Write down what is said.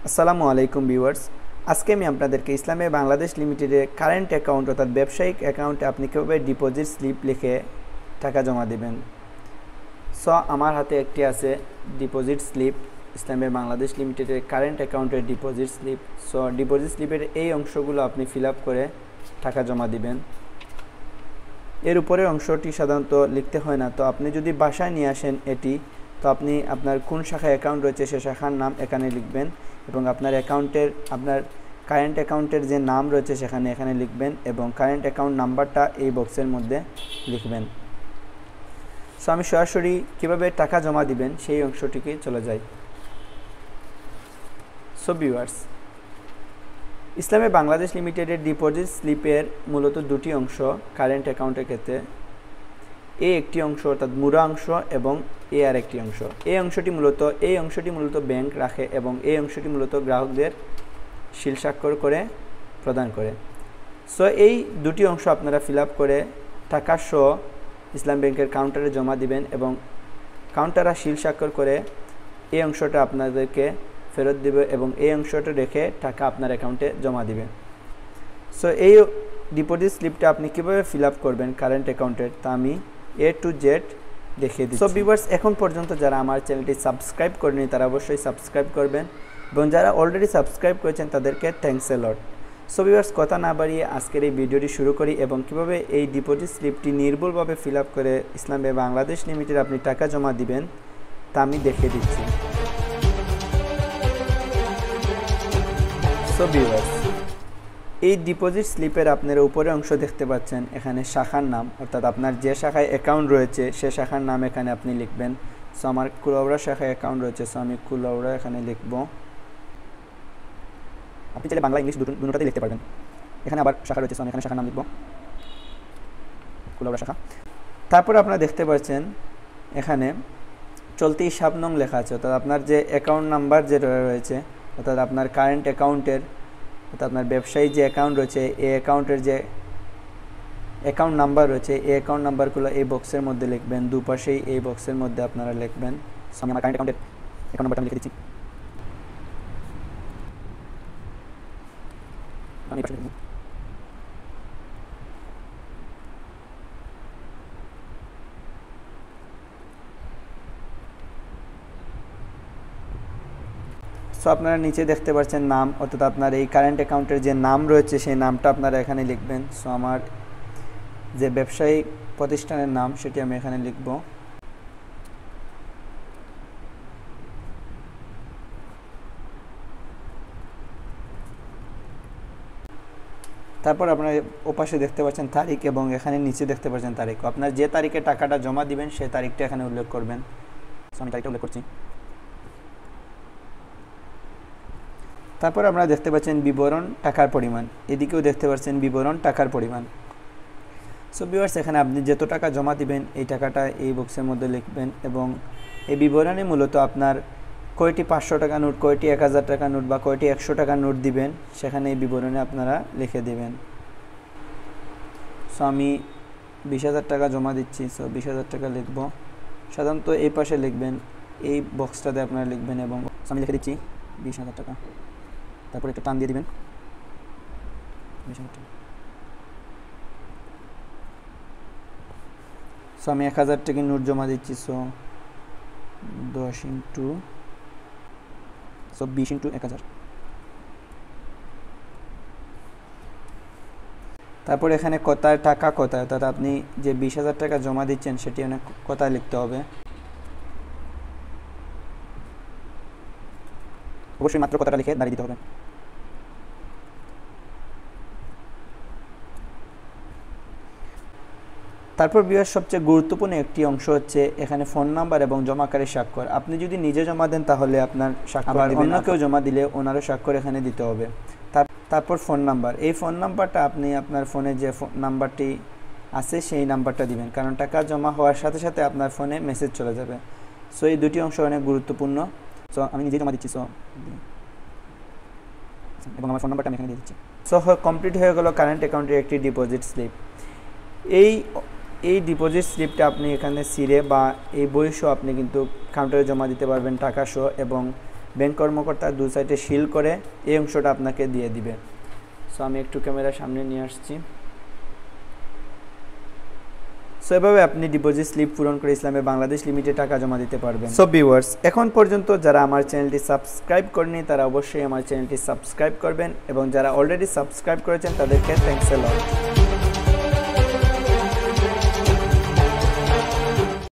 আসসালামু আলাইকুম ভিউয়ার্স। আজকে আমি আপনাদেরকে ইসলামী বাংলাদেশ লিমিটেডের কারেন্ট অ্যাকাউন্ট অর্থাৎ ব্যবসায়িক অ্যাকাউন্টে আপনি কীভাবে ডিপোজিট স্লিপ লিখে টাকা জমা দেবেন। সো আমার হাতে একটি আছে ডিপোজিট স্লিপ, ইসলামী বাংলাদেশ লিমিটেডের কারেন্ট অ্যাকাউন্টের ডিপোজিট স্লিপ। সো ডিপোজিট স্লিপের এই অংশগুলো আপনি ফিল আপ করে টাকা জমা দিবেন। এর উপরের অংশটি সাধারণত লিখতে হয় না, তো আপনি যদি বাসায় নিয়ে আসেন এটি, তো আপনি আপনার কোন শাখায় অ্যাকাউন্ট রয়েছে সে শাখার নাম এখানে লিখবেন এবং আপনার কারেন্ট অ্যাকাউন্টের যে নাম রয়েছে এখানে লিখবেন এবং কারেন্ট অ্যাকাউন্ট নাম্বারটা এই বক্সের মধ্যে লিখবেন। সো আমি সরাসরি কীভাবে টাকা জমা দিবেন সেই অংশটিকে চলে যাই। সো ভিউয়ার্স, ইসলামী বাংলাদেশ লিমিটেডের ডিপোজিট স্লিপের মূলত দুটি অংশ কারেন্ট অ্যাকাউন্টের ক্ষেত্রে। একটি অংশ অর্থাৎ মুড়া অংশ এবং আর একটি অংশ। এই অংশটি মূলত ব্যাংক রাখে এবং এই অংশটি মূলত গ্রাহকদের সিল স্বাক্ষর করে প্রদান করে। সো এই দুটি অংশ আপনারা ফিল আপ করে টাকা সহ ইসলাম ব্যাংকের কাউন্টারে জমা দিবেন এবং কাউন্টাররা সিল স্বাক্ষর করে এই অংশটা আপনাদেরকে ফেরত দেবে এবং এই অংশটা রেখে টাকা আপনার অ্যাকাউন্টে জমা দিবে। সো এই ডিপোজিট স্লিপটা আপনি কীভাবে ফিল আপ করবেন কারেন্ট অ্যাকাউন্টের, তা আমি A to Z দেখিয়ে দিচ্ছি। সো ভিউয়ার্স, এখন পর্যন্ত যারা আমার চ্যানেলটি সাবস্ক্রাইব করেনি তারা অবশ্যই সাবস্ক্রাইব করবেন এবং যারা অলরেডি সাবস্ক্রাইব করেছেন তাদেরকে thanks a lot. So viewers, কথা না বাড়িয়ে আজকের এই ভিডিওটি শুরু করি এবং কীভাবে এই ডিপোজিট স্লিপটি নির্ভুলভাবে ফিল আপ করে ইসলামী বাংলাদেশ লিমিটেড আপনি টাকা জমা দিবেন তা আমি দেখিয়ে দিচ্ছি। সো ভিউয়ার্স, এই ডিপোজিট স্লিপের আপনারা উপরে অংশ দেখতে পাচ্ছেন, এখানে শাখার নাম অর্থাৎ আপনার যে শাখায় অ্যাকাউন্ট রয়েছে সে শাখার নাম এখানে আপনি লিখবেন। সো আমার কুলাউড়া শাখায় অ্যাকাউন্ট রয়েছে, সো আমি কুলাউড়া এখানে লিখব। আপনি চাইলে বাংলা ইংলিশ দুটোটাতেই লিখতে পারবেন। এখানে আবার শাখা রয়েছে, সো আমি এখানে শাখার নাম লিখব, কুলাউড়া শাখা। তারপর আপনারা দেখতে পাচ্ছেন এখানে চলতি হিসাব নং লেখা আছে, অর্থাৎ আপনার যে অ্যাকাউন্ট নাম্বার যেটা রয়েছে অর্থাৎ আপনার কারেন্ট অ্যাকাউন্টের অর্থাৎ আপনার ব্যবসায়ী যে অ্যাকাউন্ট রয়েছে এই অ্যাকাউন্টের যে অ্যাকাউন্ট নাম্বার রয়েছে এই অ্যাকাউন্ট নাম্বারগুলো এই বক্সের মধ্যে লিখবেন, দুপাশেই এই বক্সের মধ্যে আপনারা লিখবেন। সো আমি আমার কারেন্ট অ্যাকাউন্টের অ্যাকাউন্ট নাম্বারটা লিখে দিচ্ছি। সো আপনারা নিচে দেখতে পাচ্ছেন নাম, অর্থাৎ আপনার এই কারেন্ট অ্যাকাউন্টের যে নাম রয়েছে সেই নামটা আপনারা এখানে লিখবেন। সো আমার যে ব্যবসায়ী প্রতিষ্ঠানের নাম সেটি আমি এখানে লিখব। তারপর আপনারা ওপাশে দেখতে পাচ্ছেন তারিখ এবং এখানে নিচে দেখতে পাচ্ছেন তারিখ। আপনার যে তারিখে টাকাটা জমা দিবেন সেই তারিখটা এখানে উল্লেখ করবেন। সো আমি তারিখটা উল্লেখ করছি। তারপর আপনারা দেখতে পাচ্ছেন বিবরণ টাকার পরিমাণ, এদিকেও দেখতে পাচ্ছেন বিবরণ টাকার পরিমাণ। সো ভিউয়ার্স, এখানে আপনি যত টাকা জমা দিবেন এই টাকাটা এই বক্সের মধ্যে লিখবেন এবং এই বিবরণে মূলত আপনার কয়টি 500 টাকা নোট, কয়টি 1000 টাকা নোট বা কয়টি 100 টাকা নোট দিবেন সেখানে এই বিবরণে আপনারা লিখে দেবেন। সো আমি 20,000 টাকা জমা দিচ্ছি, সো 20,000 টাকা লিখব। সাধারণত এই পাশে লিখবেন, এই বক্সটাতে আপনারা লিখবেন এবং আমি লিখে দিচ্ছি 20,000 টাকা। তারপর একটা টান দিয়ে দিবেন 20,000 টাকা। সো আমি 1000 টাকা নোট জমা দিচ্ছি। So 10 into 20 into 1000। তারপর এখানে কোথায় টাকা কোথায়, অর্থাৎ আপনি যে 20,000 টাকা জমা দিচ্ছেন সেটি অনেক কোথায় লিখতে হবে। অবশ্যই মাত্র কথাটা লিখে দাঁড়িয়ে দিতে হবে। তারপর ভিউয়ার্স, সবচেয়ে গুরুত্বপূর্ণ একটি অংশ হচ্ছে এখানে ফোন নাম্বার এবং জমাকারীর স্বাক্ষর। আপনি যদি নিজে জমা দেন তাহলে আপনার স্বাক্ষর, অন্য কেউ জমা দিলে ওনারও স্বাক্ষর এখানে দিতে হবে। তারপর ফোন নাম্বার, এই ফোন নাম্বারটা আপনি আপনার ফোনে যে নাম্বারটি আছে সেই নাম্বারটা দিবেন, কারণ টাকা জমা হওয়ার সাথে সাথে আপনার ফোনে মেসেজ চলে যাবে। সো এই দুটি অংশ অনেক গুরুত্বপূর্ণ। সো আমি নিজে জমা দিচ্ছি, সো এবং আমার ফোন নাম্বারটা আমি এখানে দিয়ে দিচ্ছি। সো কমপ্লিট হয়ে গেল কারেন্ট অ্যাকাউন্টের একটি ডিপোজিট স্লিপ। এই ডিপোজিট স্লিপটা আপনি এখানে সিরে বা এই বই সহ আপনি কিন্তু কাউন্টারে জমা দিতে পারবেন টাকা সহ এবং ব্যাংক কর্মকর্তা দু সাইডে সিল করে এই অংশটা আপনাকে দিয়ে দিবে। সো আমি একটু ক্যামেরার সামনে নিয়ে আসছি। সো এভাবে আপনি ডিপোজিট স্লিপ পূরণ করে ইসলামী বাংলাদেশ লিমিটেড টাকা জমা দিতে পারবেন। সো ভিউয়ার্স, এখন পর্যন্ত যারা আমার চ্যানেলটি সাবস্ক্রাইব করেনি তারা অবশ্যই আমার চ্যানেলটি সাবস্ক্রাইব করবেন, এবং যারা অলরেডি সাবস্ক্রাইব করেছেন তাদেরকে থ্যাঙ্কস এ লট।